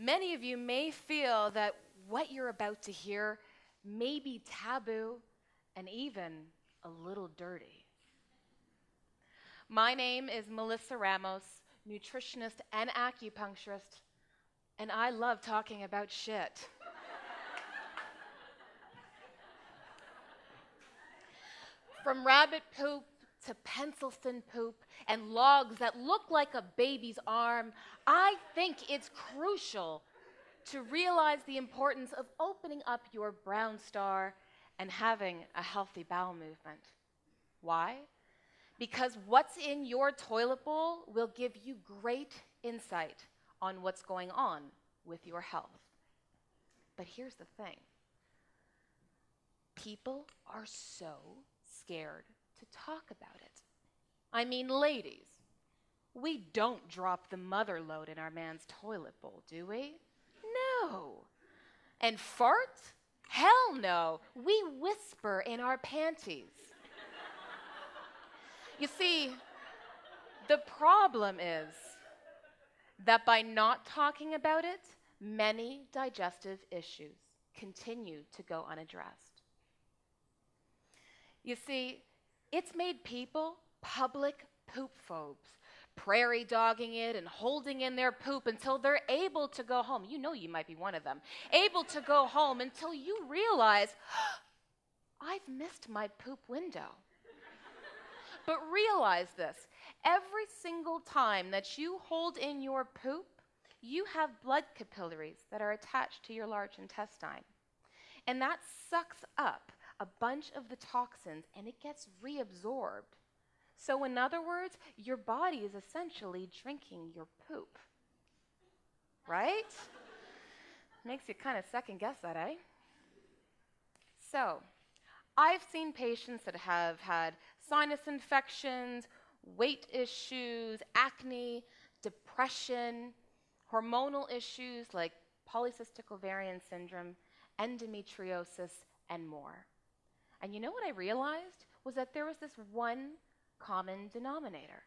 Many of you may feel that what you're about to hear may be taboo and even a little dirty. My name is Melissa Ramos, nutritionist and acupuncturist, and I love talking about shit. From rabbit poop to pencil thin poop and logs that look like a baby's arm, I think it's crucial to realize the importance of opening up your brown star and having a healthy bowel movement. Why? Because what's in your toilet bowl will give you great insight on what's going on with your health. But here's the thing. People are so scared to talk about it. I mean, ladies, we don't drop the mother load in our man's toilet bowl, do we? No. And fart? Hell no. We whisper in our panties. You see, the problem is that by not talking about it, many digestive issues continue to go unaddressed. You see, it's made people public poop phobes, prairie dogging it and holding in their poop until they're able to go home. You know you might be one of them. Able to go home until you realize, I've missed my poop window. But realize this, every single time that you hold in your poop, you have blood capillaries that are attached to your large intestine. And that sucks up a bunch of the toxins and it gets reabsorbed. So in other words, your body is essentially drinking your poop. Right? Makes you kind of second guess that, eh? So, I've seen patients that have had sinus infections, weight issues, acne, depression, hormonal issues like polycystic ovarian syndrome, endometriosis, and more. And you know what I realized was that there was this one common denominator: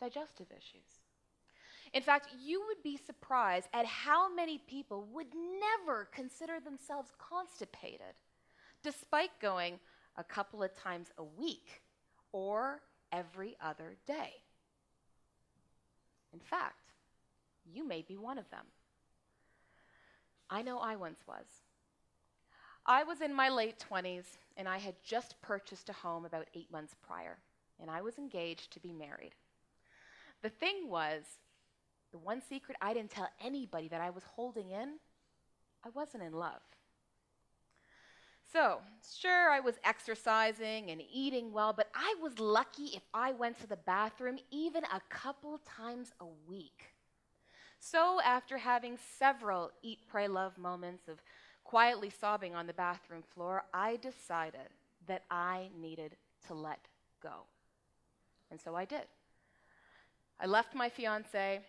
digestive issues. In fact, you would be surprised at how many people would never consider themselves constipated, despite going a couple of times a week or every other day. In fact, you may be one of them. I know I once was. I was in my late 20s, and I had just purchased a home about 8 months prior, and I was engaged to be married. The thing was, the one secret I didn't tell anybody that I was holding in, I wasn't in love. So, sure, I was exercising and eating well, but I was lucky if I went to the bathroom even a couple times a week. So, after having several eat, pray, love moments of quietly sobbing on the bathroom floor, I decided that I needed to let go. And so I did. I left my fiancé,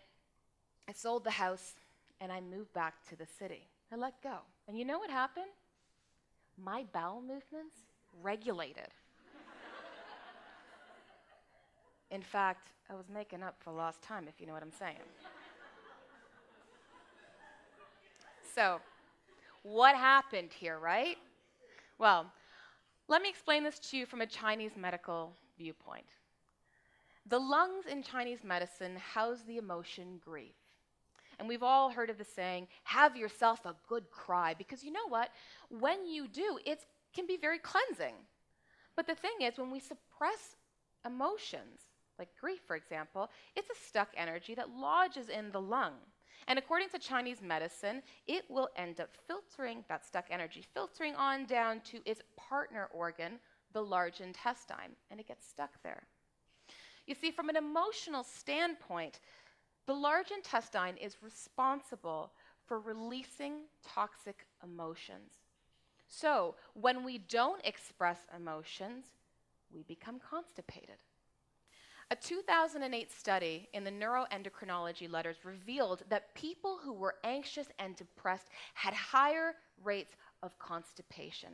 I sold the house, and I moved back to the city. I let go. And you know what happened? My bowel movements regulated. In fact, I was making up for lost time, if you know what I'm saying. So, what happened here, right? Well, let me explain this to you from a Chinese medical viewpoint. The lungs in Chinese medicine house the emotion grief. And we've all heard of the saying, have yourself a good cry, because you know what? When you do, it can be very cleansing. But the thing is, when we suppress emotions, like grief, for example, it's a stuck energy that lodges in the lung. And according to Chinese medicine, it will end up filtering, that stuck energy, filtering on down to its partner organ, the large intestine, and it gets stuck there. You see, from an emotional standpoint, the large intestine is responsible for releasing toxic emotions. So, when we don't express emotions, we become constipated. A 2008 study in the Neuroendocrinology Letters revealed that people who were anxious and depressed had higher rates of constipation.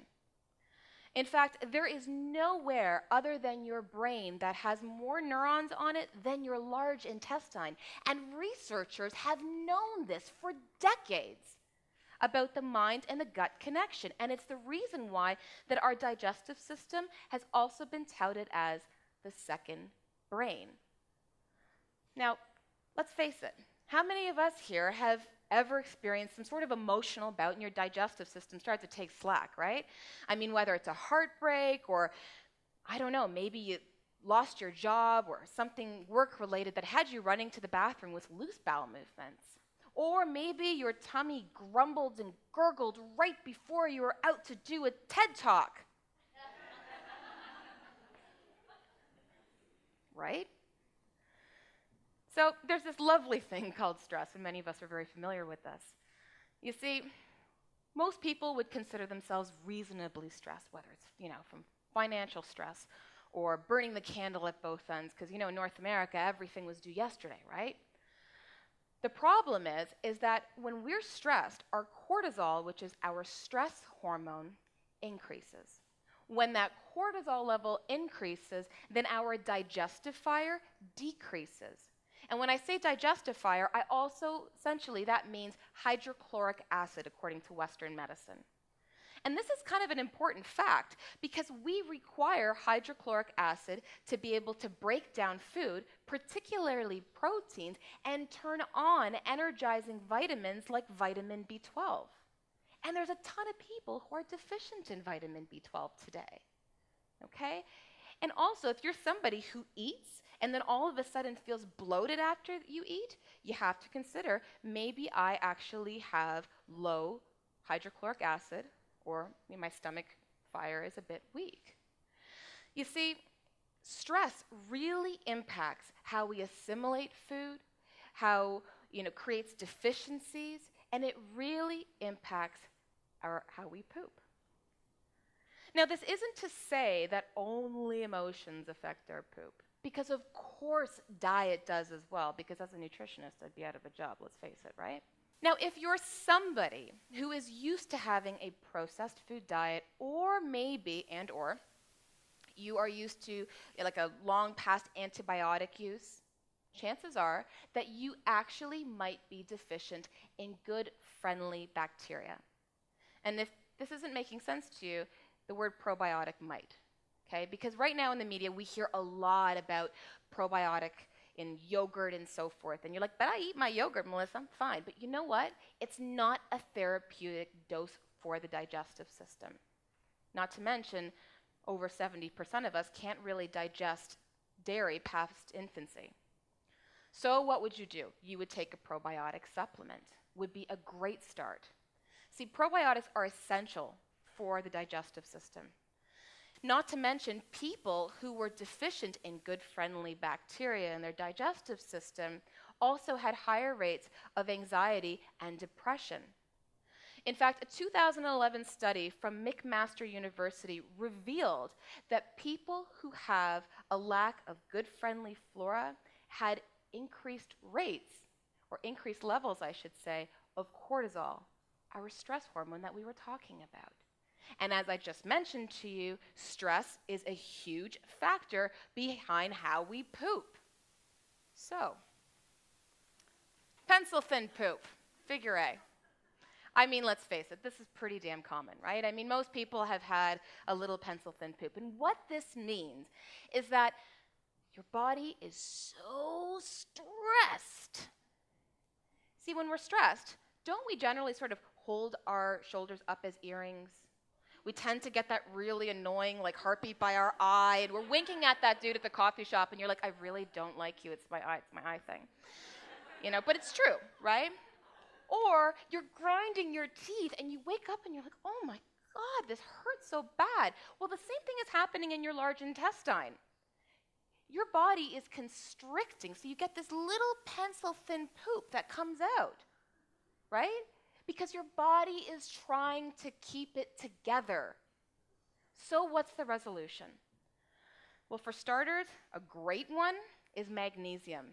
In fact, there is nowhere other than your brain that has more neurons on it than your large intestine. And researchers have known this for decades about the mind and the gut connection. And it's the reason why that our digestive system has also been touted as the second brain. Now, let's face it. How many of us here have ever experienced some sort of emotional bout and your digestive system starts to take slack, right? I mean, whether it's a heartbreak or, I don't know, maybe you lost your job or something work-related that had you running to the bathroom with loose bowel movements. Or maybe your tummy grumbled and gurgled right before you were out to do a TED Talk. Right? So there's this lovely thing called stress, and many of us are very familiar with this. You see, most people would consider themselves reasonably stressed, whether it's, from financial stress or burning the candle at both ends, because, in North America, everything was due yesterday, right? The problem is that when we're stressed, our cortisol, which is our stress hormone, increases. When that cortisol level increases, then our digestive fire decreases. And when I say digestive fire, I also, essentially, that means hydrochloric acid, according to Western medicine. And this is kind of an important fact because we require hydrochloric acid to be able to break down food, particularly proteins, and turn on energizing vitamins like vitamin B12. And there's a ton of people who are deficient in vitamin B12 today, okay? And also, if you're somebody who eats and then all of a sudden feels bloated after you eat, you have to consider maybe I actually have low hydrochloric acid or my stomach fire is a bit weak. You see, stress really impacts how we assimilate food, how creates deficiencies, and it really impacts how we poop. Now, this isn't to say that only emotions affect our poop, because of course diet does as well, because as a nutritionist, I'd be out of a job, let's face it, right? Now, if you're somebody who is used to having a processed food diet, or you are used to like a long past antibiotic use, chances are that you actually might be deficient in good, friendly bacteria. And if this isn't making sense to you, the word probiotic might, okay? Because right now in the media, we hear a lot about probiotic in yogurt and so forth. And you're like, but I eat my yogurt, Melissa, I'm fine. But you know what? It's not a therapeutic dose for the digestive system. Not to mention, over 70% of us can't really digest dairy past infancy. So what would you do? You would take a probiotic supplement. Would be a great start. See, probiotics are essential for the digestive system. Not to mention, people who were deficient in good friendly bacteria in their digestive system also had higher rates of anxiety and depression. In fact, a 2011 study from McMaster University revealed that people who have a lack of good friendly flora had increased rates, or increased levels, I should say, of cortisol, our stress hormone that we were talking about. And as I just mentioned to you, stress is a huge factor behind how we poop. So, pencil-thin poop, figure A. I mean, let's face it, this is pretty damn common, right? I mean, most people have had a little pencil-thin poop. And what this means is that your body is so stressed. See, when we're stressed, don't we generally sort of hold our shoulders up as earrings? We tend to get that really annoying, like, heartbeat by our eye, and we're winking at that dude at the coffee shop, and you're like, I really don't like you, it's my eye thing. But it's true, right? Or you're grinding your teeth, and you wake up, and you're like, oh my God, this hurts so bad. Well, the same thing is happening in your large intestine. Your body is constricting, so you get this little pencil-thin poop that comes out, right? Because your body is trying to keep it together. So what's the resolution? Well, for starters, a great one is magnesium,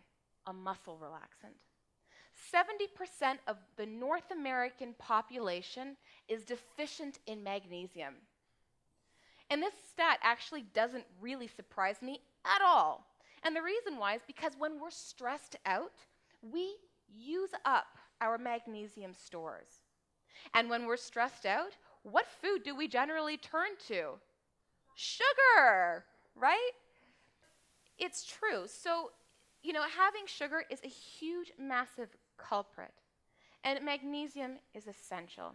a muscle relaxant. 70% of the North American population is deficient in magnesium. And this stat actually doesn't really surprise me at all. And the reason why is because when we're stressed out, we use up our magnesium stores. And when we're stressed out, what food do we generally turn to? Sugar, right? It's true. So, having sugar is a huge, massive culprit. And magnesium is essential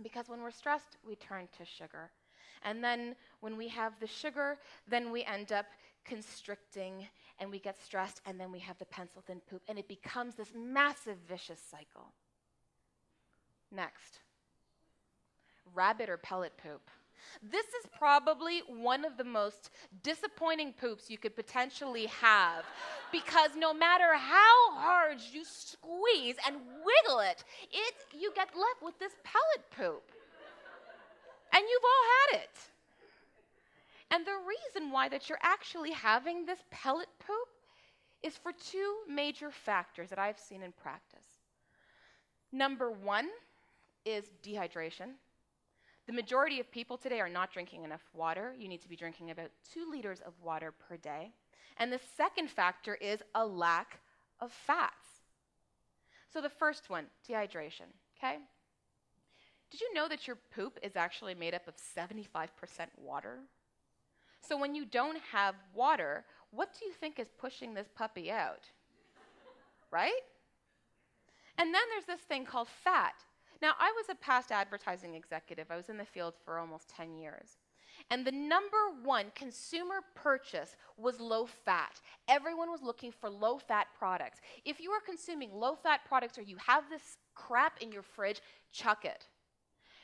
because when we're stressed, we turn to sugar. And then when we have the sugar, then we end up constricting and we get stressed, and then we have the pencil thin poop, and it becomes this massive vicious cycle. Next, rabbit or pellet poop. This is probably one of the most disappointing poops you could potentially have because no matter how hard you squeeze and wiggle it, you get left with this pellet poop. And you've all had it. And the reason why that you're actually having this pellet poop is for two major factors that I've seen in practice. Number one is dehydration. The majority of people today are not drinking enough water. You need to be drinking about 2 liters of water per day. And the second factor is a lack of fats. So the first one, dehydration, okay? Did you know that your poop is actually made up of 75% water? So when you don't have water, what do you think is pushing this puppy out? Right? And then there's this thing called fat. Now, I was a past advertising executive. I was in the field for almost 10 years. And the number one consumer purchase was low fat. Everyone was looking for low-fat products. If you are consuming low-fat products or you have this crap in your fridge, chuck it.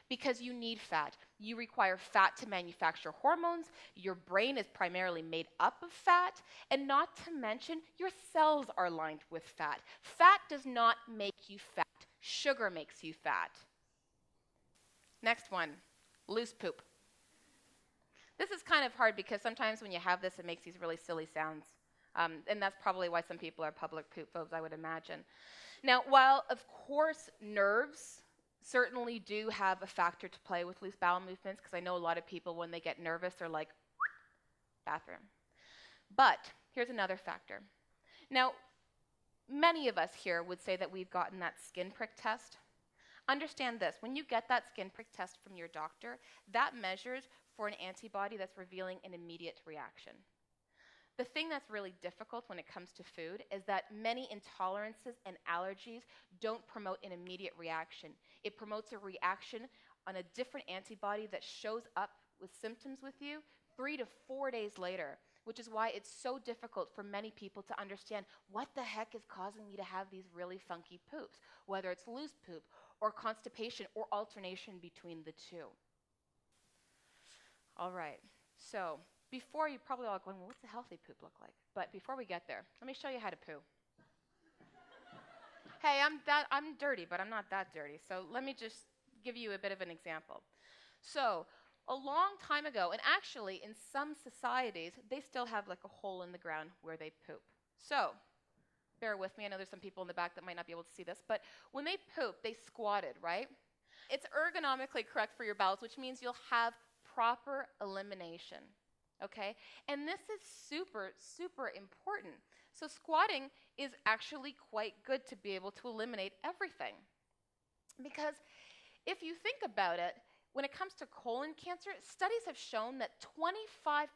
Because you need fat. You require fat to manufacture hormones. Your brain is primarily made up of fat. And not to mention, your cells are lined with fat. Fat does not make you fat. Sugar makes you fat. Next one, loose poop. This is kind of hard because sometimes when you have this, it makes these really silly sounds. And that's probably why some people are public poop phobes, I would imagine. Now, while, of course, nerves certainly do have a factor to play with loose bowel movements, because I know a lot of people, when they get nervous, they're like, bathroom. But here's another factor. Now, many of us here would say that we've gotten that skin prick test. Understand this, when you get that skin prick test from your doctor, that measures for an antibody that's revealing an immediate reaction. The thing that's really difficult when it comes to food is that many intolerances and allergies don't promote an immediate reaction. It promotes a reaction on a different antibody that shows up with symptoms with you 3 to 4 days later, which is why it's so difficult for many people to understand what the heck is causing me to have these really funky poops, whether it's loose poop or constipation or alternation between the two. All right, so before you probably all going, well, what's a healthy poop look like? But before we get there, let me show you how to poo. Hey, I'm dirty, but I'm not that dirty. So let me just give you a bit of an example. So a long time ago, and actually in some societies, they still have like a hole in the ground where they poop. So bear with me. I know there's some people in the back that might not be able to see this, but when they poop, they squatted, right? It's ergonomically correct for your bowels, which means you'll have proper elimination. Okay? And this is super, super important. So squatting is actually quite good to be able to eliminate everything. Because if you think about it, when it comes to colon cancer, studies have shown that 25%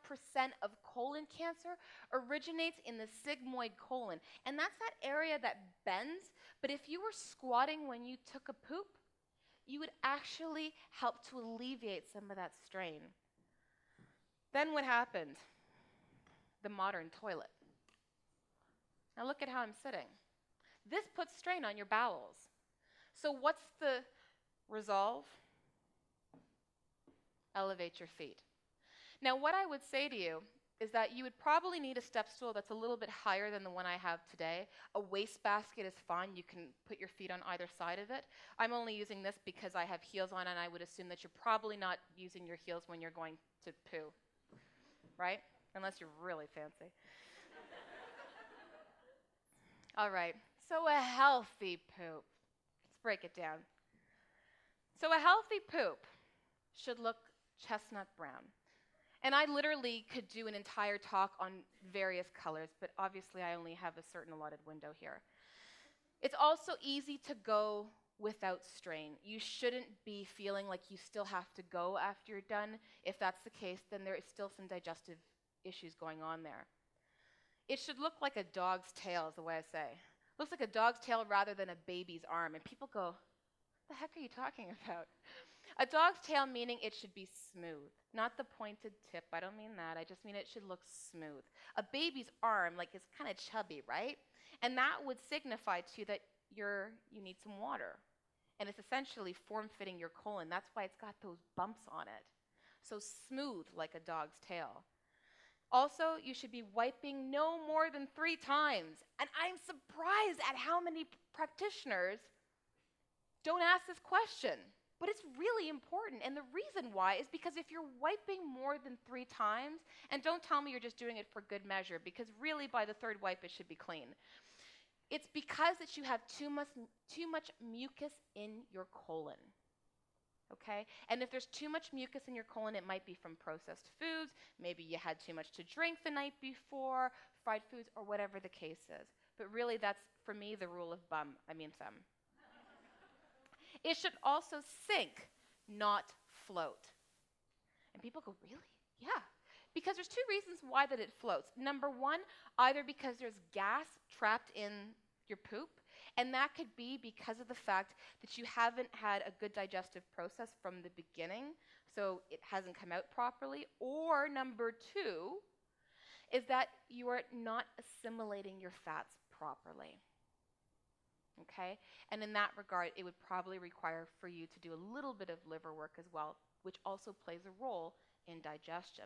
of colon cancer originates in the sigmoid colon. And that's that area that bends. But if you were squatting when you took a poop, you would actually help to alleviate some of that strain. Then what happened? The modern toilet. Now look at how I'm sitting. This puts strain on your bowels. So what's the resolve? Elevate your feet. Now what I would say to you is that you would probably need a step stool that's a little bit higher than the one I have today. A wastebasket is fine. You can put your feet on either side of it. I'm only using this because I have heels on, and I would assume that you're probably not using your heels when you're going to poo. Right? Unless you're really fancy. All right, so a healthy poop. Let's break it down. So a healthy poop should look chestnut brown. And I literally could do an entire talk on various colors, but obviously I only have a certain allotted window here. It's also easy to go without strain. You shouldn't be feeling like you still have to go after you're done. If that's the case, then there is still some digestive issues going on there. It should look like a dog's tail is the way I say. Looks like a dog's tail rather than a baby's arm. And people go, what the heck are you talking about? A dog's tail meaning it should be smooth, not the pointed tip. I don't mean that. I just mean it should look smooth. A baby's arm, like, is kind of chubby, right? And that would signify to you that you need some water. And it's essentially form-fitting your colon. That's why it's got those bumps on it. So smooth like a dog's tail. Also, you should be wiping no more than 3 times. And I'm surprised at how many practitioners don't ask this question. But it's really important. And the reason why is because if you're wiping more than 3 times, and don't tell me you're just doing it for good measure, because really by the 3rd wipe it should be clean. It's because that you have too much mucus in your colon. Okay? And if there's too much mucus in your colon, it might be from processed foods, maybe you had too much to drink the night before, fried foods, or whatever the case is. But really that's, for me, the rule of thumb. It should also sink, not float. And people go, really? Yeah. Because there's 2 reasons why that it floats. Number 1, either because there's gas trapped in your poop, and that could be because of the fact that you haven't had a good digestive process from the beginning, so it hasn't come out properly. Or number 2 is that you are not assimilating your fats properly. Okay? And in that regard, it would probably require for you to do a little bit of liver work as well, which also plays a role in digestion.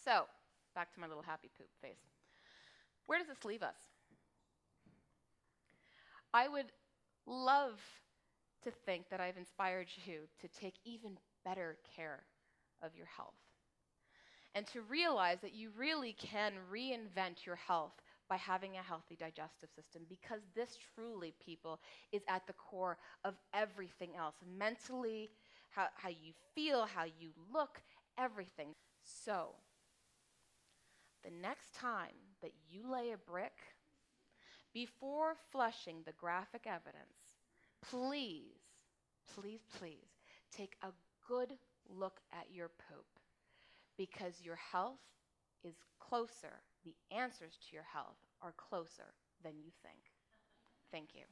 So, back to my little happy poop face. Where does this leave us? I would love to think that I've inspired you to take even better care of your health and to realize that you really can reinvent your health by having a healthy digestive system, because this truly, people, is at the core of everything else. Mentally, how you feel, how you look, everything. So, the next time that you lay a brick, before flushing the graphic evidence, please, please, please take a good look at your poop, because your health is closer. The answers to your health are closer than you think. Thank you.